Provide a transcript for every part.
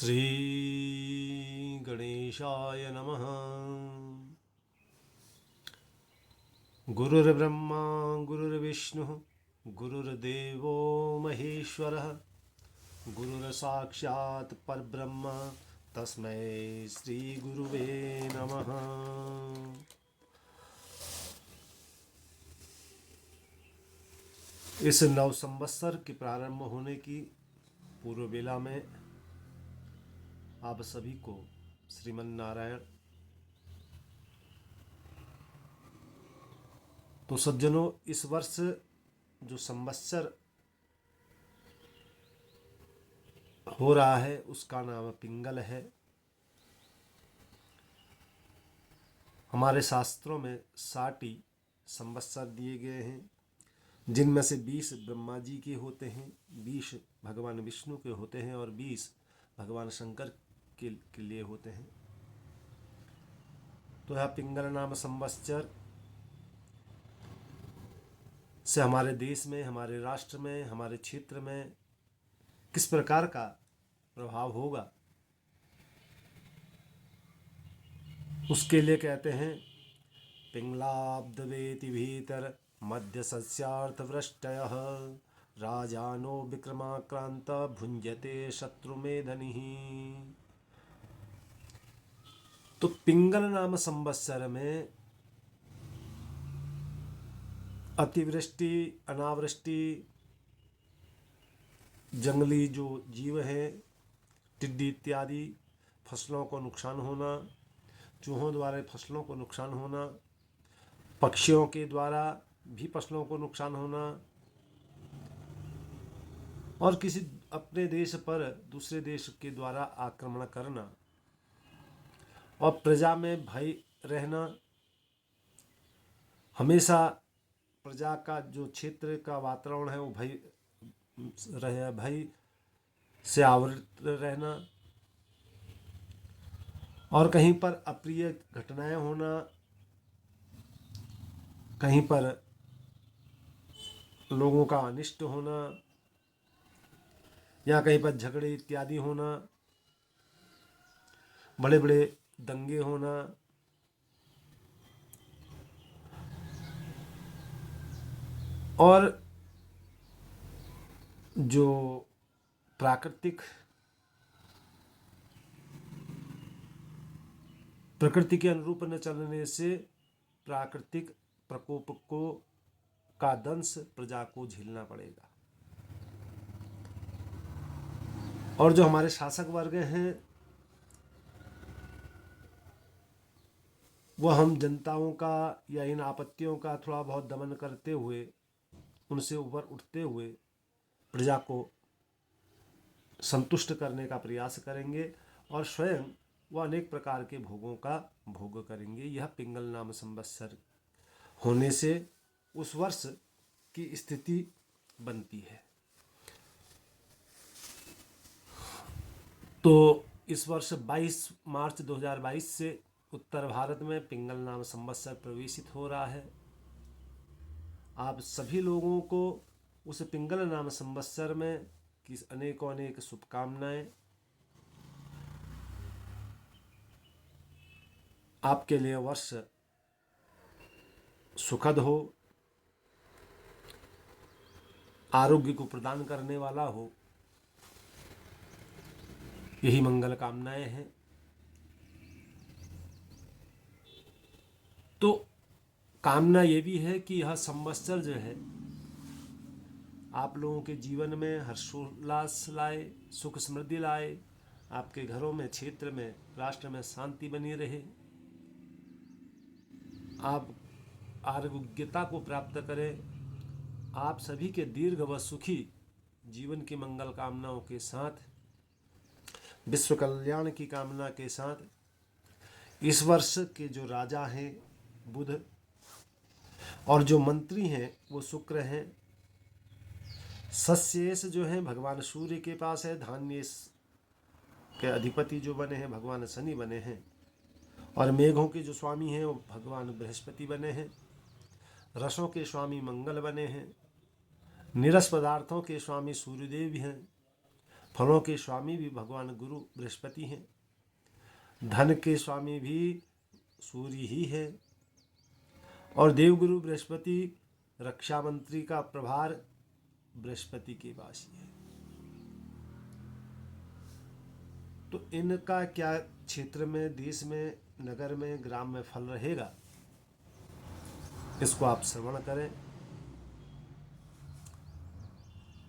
श्री गणेशाय नमः। गुरुर्ब्रह्मा गुरुर्विष्णुः गुरुर्देवो महेश्वरः गुरुर्साक्षात् परब्रह्म तस्मै श्री गुरुवे नमः। इस नव संवत्सर के प्रारंभ होने की पूर्व बेला में आप सभी को श्रीमन नारायण। तो सज्जनों, इस वर्ष जो संवत्सर हो रहा है उसका नाम पिंगल है। हमारे शास्त्रों में 60 संवत्सर दिए गए हैं, जिनमें से 20 ब्रह्मा जी के होते हैं, 20 भगवान विष्णु के होते हैं और 20 भगवान शंकर के लिए होते हैं। तो यह पिंगल नाम संवत्सर से हमारे देश में, हमारे राष्ट्र में, हमारे क्षेत्र में किस प्रकार का प्रभाव होगा, उसके लिए कहते हैं पिंगलाब्द वेति भीतर मध्य सस्यार्थ वृष्टयः राजानो विक्रमाक्रांत भुंजते शत्रु मेधनिः। तो पिंगल नाम संवत्सर में अतिवृष्टि, अनावृष्टि, जंगली जो जीव हैं, टिड्डी इत्यादि, फसलों को नुकसान होना, चूहों द्वारा फसलों को नुकसान होना, पक्षियों के द्वारा भी फसलों को नुकसान होना और किसी अपने देश पर दूसरे देश के द्वारा आक्रमण करना और प्रजा में भय रहना। हमेशा प्रजा का जो क्षेत्र का वातावरण है वो भय से आवृत रहना और कहीं पर अप्रिय घटनाएं होना, कहीं पर लोगों का अनिष्ट होना या कहीं पर झगड़े इत्यादि होना, बड़े बड़े दंगे होना और जो प्रकृति के अनुरूप न चलने से प्राकृतिक प्रकोप का दंश प्रजा को झेलना पड़ेगा। और जो हमारे शासक वर्ग हैं वह हम जनताओं का या इन आपत्तियों का थोड़ा बहुत दमन करते हुए, उनसे ऊपर उठते हुए प्रजा को संतुष्ट करने का प्रयास करेंगे और स्वयं वह अनेक प्रकार के भोगों का भोग करेंगे। यह पिंगल नाम संवत्सर होने से उस वर्ष की स्थिति बनती है। तो इस वर्ष 22 मार्च 2022 से उत्तर भारत में पिंगल नाम संवत्सर प्रवेशित हो रहा है। आप सभी लोगों को उस पिंगल नाम संवत्सर में की अनेकों अनेक शुभकामनाएं। आपके लिए वर्ष सुखद हो, आरोग्य को प्रदान करने वाला हो, यही मंगल कामनाएं हैं। तो कामना ये भी है कि यह संवत्सर जो है आप लोगों के जीवन में हर्षोल्लास लाए, सुख समृद्धि लाए, आपके घरों में, क्षेत्र में, राष्ट्र में शांति बनी रहे, आप आरोग्यता को प्राप्त करें, आप सभी के दीर्घ व सुखी जीवन की मंगल कामनाओं के साथ, विश्व कल्याण की कामना के साथ इस वर्ष के जो राजा हैं बुध और जो मंत्री हैं वो शुक्र हैं। सस्येश जो है भगवान सूर्य के पास है, धान्य के अधिपति जो बने हैं भगवान शनि बने हैं और मेघों के जो स्वामी हैं वो भगवान बृहस्पति बने हैं। रसों के स्वामी मंगल बने हैं, निरस पदार्थों के स्वामी सूर्यदेव हैं फलों के स्वामी भी भगवान गुरु बृहस्पति हैं। धन के स्वामी भी सूर्य ही है। और देवगुरु बृहस्पति रक्षा मंत्री का प्रभार बृहस्पति के वासी है। तो इनका क्या क्षेत्र में, देश में, नगर में, ग्राम में फल रहेगा, इसको आप श्रवण करें।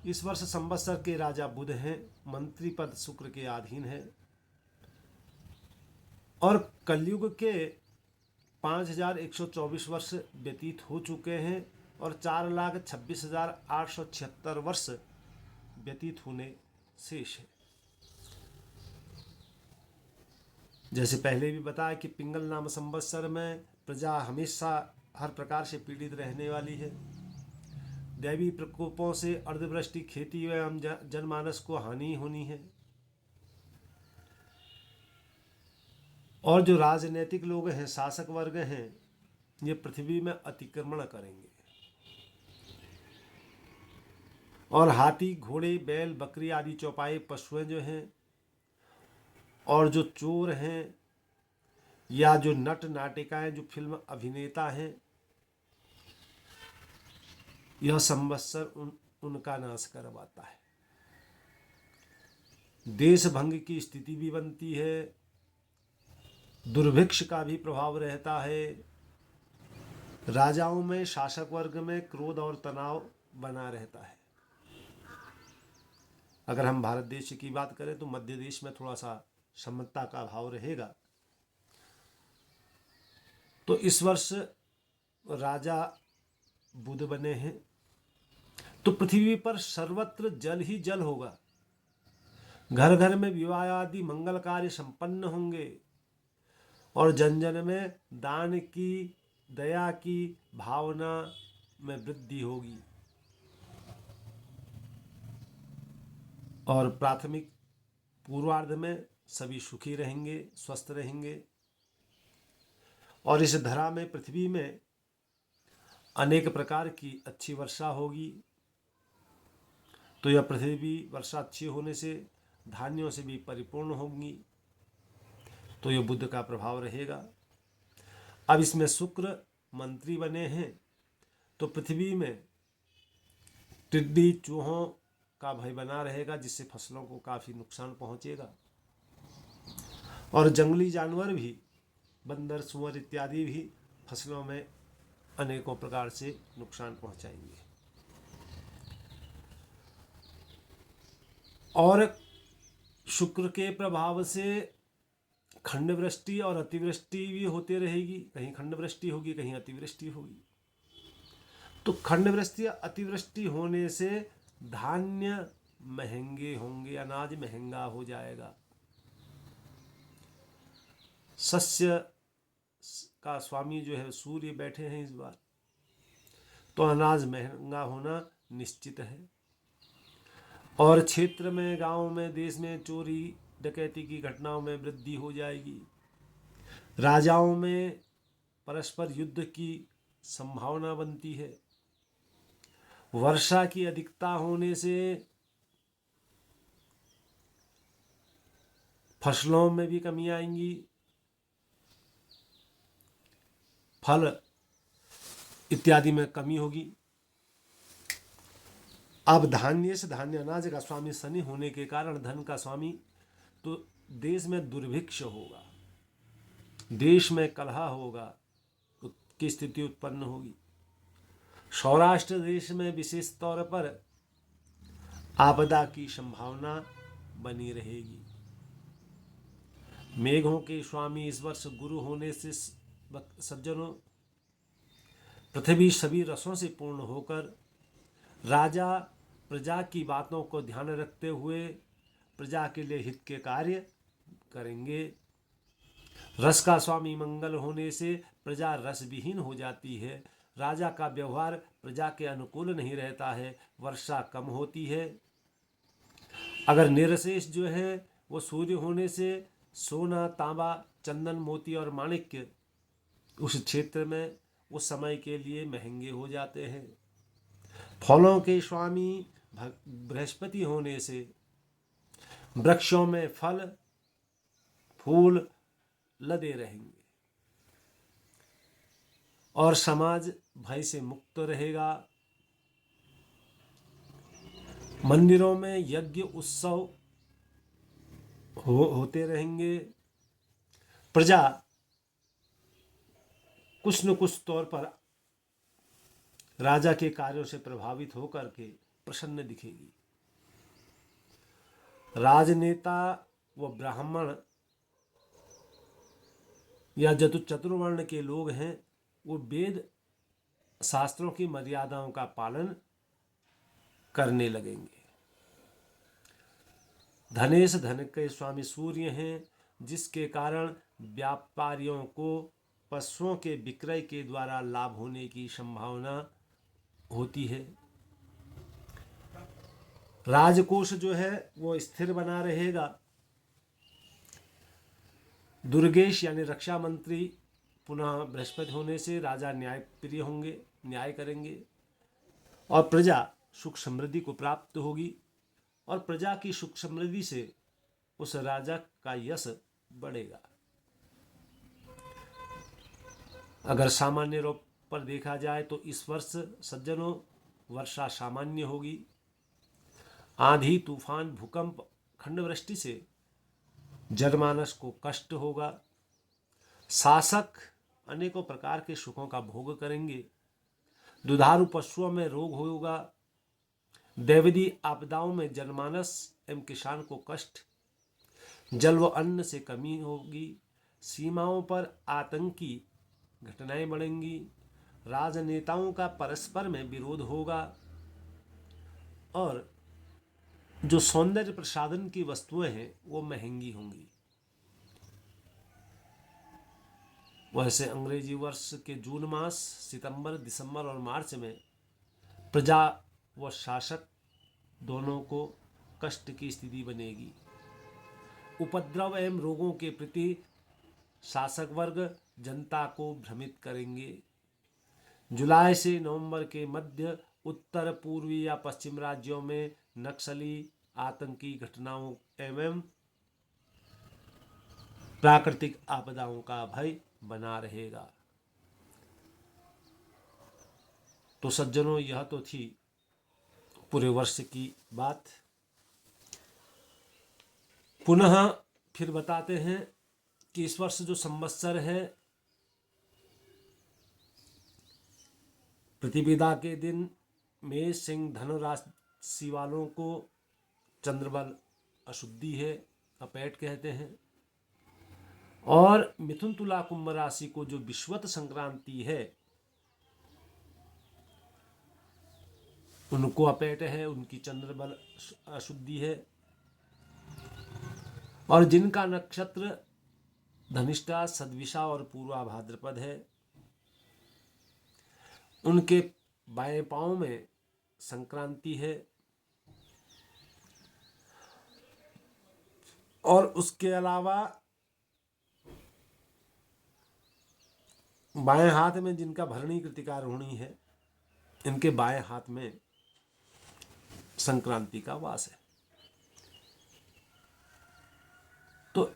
इस वर्ष संवत्सर के राजा बुध हैं, मंत्री पद शुक्र के अधीन है और कलयुग के 5124 वर्ष व्यतीत हो चुके हैं और 4,26,876 वर्ष व्यतीत होने शेष है। जैसे पहले भी बताया कि पिंगल नाम संवत्सर में प्रजा हमेशा हर प्रकार से पीड़ित रहने वाली है। दैवी प्रकोपों से अर्धवृष्टि, खेती एवं जनमानस को हानि होनी है। और जो राजनीतिक लोग हैं, शासक वर्ग हैं, ये पृथ्वी में अतिक्रमण करेंगे और हाथी, घोड़े, बैल, बकरी आदि चौपाई पशुएं जो हैं और जो चोर हैं या जो नट नाटिकाएं, जो फिल्म अभिनेता हैं, यह संवत्सर उनका नाश करवाता है। देश भंग की स्थिति भी बनती है, दुर्भिक्ष का भी प्रभाव रहता है। राजाओं में, शासक वर्ग में क्रोध और तनाव बना रहता है। अगर हम भारत देश की बात करें तो मध्य देश में थोड़ा सा समता का भाव रहेगा। तो इस वर्ष राजा बुध बने हैं तो पृथ्वी पर सर्वत्र जल ही जल होगा। घर घर में विवाह आदि मंगल कार्य संपन्न होंगे और जन जन में दान की, दया की भावना में वृद्धि होगी। और प्राथमिक पूर्वार्ध में सभी सुखी रहेंगे, स्वस्थ रहेंगे और इस धरा में, पृथ्वी में अनेक प्रकार की अच्छी वर्षा होगी। तो यह पृथ्वी वर्षा अच्छी होने से धान्यों से भी परिपूर्ण होंगी। तो यह बुध का प्रभाव रहेगा। अब इसमें शुक्र मंत्री बने हैं तो पृथ्वी में टिड्डी, चूहों का भय बना रहेगा, जिससे फसलों को काफ़ी नुकसान पहुंचेगा। और जंगली जानवर भी, बंदर, सुअर इत्यादि भी फसलों में अनेकों प्रकार से नुकसान पहुंचाएंगे। और शुक्र के प्रभाव से खंड वृष्टि और अतिवृष्टि भी होती रहेगी। कहीं खंड वृष्टि होगी, कहीं अतिवृष्टि होगी। तो खंड वृष्टि या अतिवृष्टि होने से धान्य महंगे होंगे, अनाज महंगा हो जाएगा। सस्य का स्वामी जो है सूर्य बैठे हैं इस बार, तो अनाज महंगा होना निश्चित है। और क्षेत्र में, गांव में, देश में चोरी डकैती की घटनाओं में वृद्धि हो जाएगी। राजाओं में परस्पर युद्ध की संभावना बनती है। वर्षा की अधिकता होने से फसलों में भी कमी आएंगी। फल इत्यादि में कमी होगी। अब धान्य से, धान्य अनाज का स्वामी शनि होने के कारण धन का स्वामी, तो देश में दुर्भिक्ष होगा, देश में कलह होगा, की स्थिति उत्पन्न होगी। सौराष्ट्र देश में विशेष तौर पर आपदा की संभावना बनी रहेगी। मेघों के स्वामी इस वर्ष गुरु होने से सज्जनों, पृथ्वी सभी रसों से पूर्ण होकर राजा प्रजा की बातों को ध्यान रखते हुए प्रजा के लिए हित के कार्य करेंगे। रस का स्वामी मंगल होने से प्रजा रस विहीन हो जाती है। राजा का व्यवहार प्रजा के अनुकूल नहीं रहता है, वर्षा कम होती है। अगर निरशेष जो है वो सूर्य होने से सोना, तांबा, चंदन, मोती और माणिक्य उस क्षेत्र में उस समय के लिए महंगे हो जाते हैं। फलों के स्वामी बृहस्पति होने से वृक्षों में फल फूल लदे रहेंगे और समाज भय से मुक्त रहेगा। मंदिरों में यज्ञ उत्सव होते रहेंगे। प्रजा कुछ न कुछ तौर पर राजा के कार्यों से प्रभावित होकर के प्रसन्न दिखेगी। राजनेता व ब्राह्मण या चतुर्वर्ण के लोग हैं, वो वेद शास्त्रों की मर्यादाओं का पालन करने लगेंगे। धनेश धन के स्वामी सूर्य हैं, जिसके कारण व्यापारियों को पशुओं के विक्रय के द्वारा लाभ होने की संभावना होती है। राजकोष जो है वो स्थिर बना रहेगा। दुर्गेश यानी रक्षा मंत्री पुनः बृहस्पति होने से राजा न्यायप्रिय होंगे, न्याय करेंगे और प्रजा सुख समृद्धि को प्राप्त होगी और प्रजा की सुख समृद्धि से उस राजा का यश बढ़ेगा। अगर सामान्य रूप पर देखा जाए तो इस वर्ष सज्जनों वर्षा सामान्य होगी। आंधी तूफान भूकंप खंडवृष्टि से जनमानस को कष्ट होगा। शासक अनेकों प्रकार के सुखों का भोग करेंगे। दुधारू पशुओं में रोग होगा। दैवीय आपदाओं में जनमानस एवं किसान को कष्ट, जल व अन्न से कमी होगी। सीमाओं पर आतंकी घटनाएं बढ़ेंगी। राजनेताओं का परस्पर में विरोध होगा और जो सौंदर्य प्रसाधन की वस्तुएं हैं वो महंगी होंगी। वैसे अंग्रेजी वर्ष के जून मास, सितंबर, दिसंबर और मार्च में प्रजा व शासक दोनों को कष्ट की स्थिति बनेगी। उपद्रव एवं रोगों के प्रति शासक वर्ग जनता को भ्रमित करेंगे। जुलाई से नवंबर के मध्य उत्तर पूर्वी या पश्चिम राज्यों में नक्सली आतंकी घटनाओं एवं प्राकृतिक आपदाओं का भय बना रहेगा। तो सज्जनों, यह तो थी पूरे वर्ष की बात। पुनः फिर बताते हैं कि इस वर्ष जो संवत्सर है, प्रतिपदा के दिन मेष सिंह धनु राशि वालों को चंद्रबल अशुद्धि है, अपैट कहते हैं। और मिथुन तुला कुंभ राशि को जो विश्वत संक्रांति है उनको अपैट है, उनकी चंद्रबल अशुद्धि है। और जिनका नक्षत्र धनिष्ठा, सद्विषा और पूर्वा भाद्रपद है, उनके बाएं पांव में संक्रांति है। और उसके अलावा बाएं हाथ में जिनका भरणी कृतिका रोहिणी है, इनके बाएं हाथ में संक्रांति का वास है। तो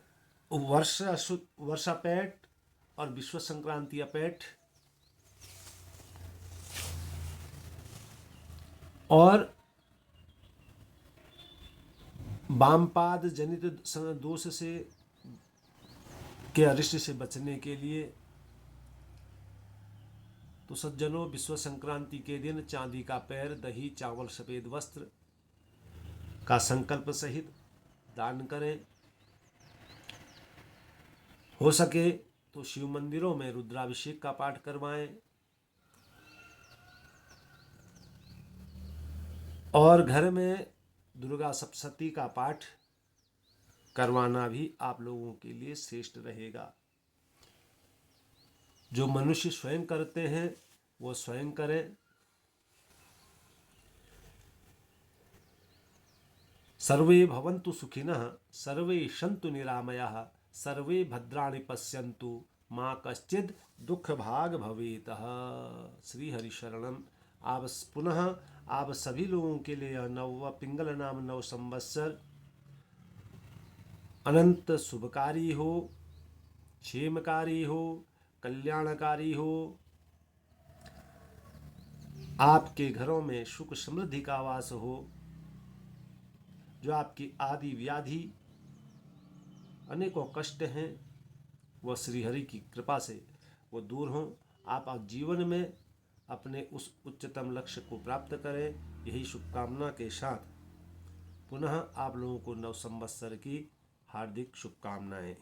वर्षापैट और विश्व संक्रांति अपैट और वामपाद जनित दोष से के अरिष्ट से बचने के लिए तो सज्जनों, विश्व संक्रांति के दिन चांदी का पैर, दही, चावल, सफेद वस्त्र का संकल्प सहित दान करें। हो सके तो शिव मंदिरों में रुद्राभिषेक का पाठ करवाएं और घर में दुर्गा सप्तशती का पाठ करवाना भी आप लोगों के लिए श्रेष्ठ रहेगा। जो मनुष्य स्वयं करते हैं वो स्वयं करें। सर्वे भवन्तु सुखिनः, सर्वे सन्तु निरामयाः, सर्वे भद्राणि पश्यन्तु, माँ कश्चित् दुख भाग भवेतः। श्री हरि शरणम। आप पुनः आप सभी लोगों के लिए नव पिंगल नाम नव संवत्सर अनंत शुभकारी हो, क्षेमकारी हो, कल्याणकारी हो। आपके घरों में सुख समृद्धि का वास हो। जो आपकी आदि व्याधि अनेकों कष्ट हैं वह श्रीहरि की कृपा से वो दूर हों। आप जीवन में अपने उस उच्चतम लक्ष्य को प्राप्त करें। यही शुभकामना के साथ पुनः आप लोगों को नव संवत्सर की हार्दिक शुभकामनाएं।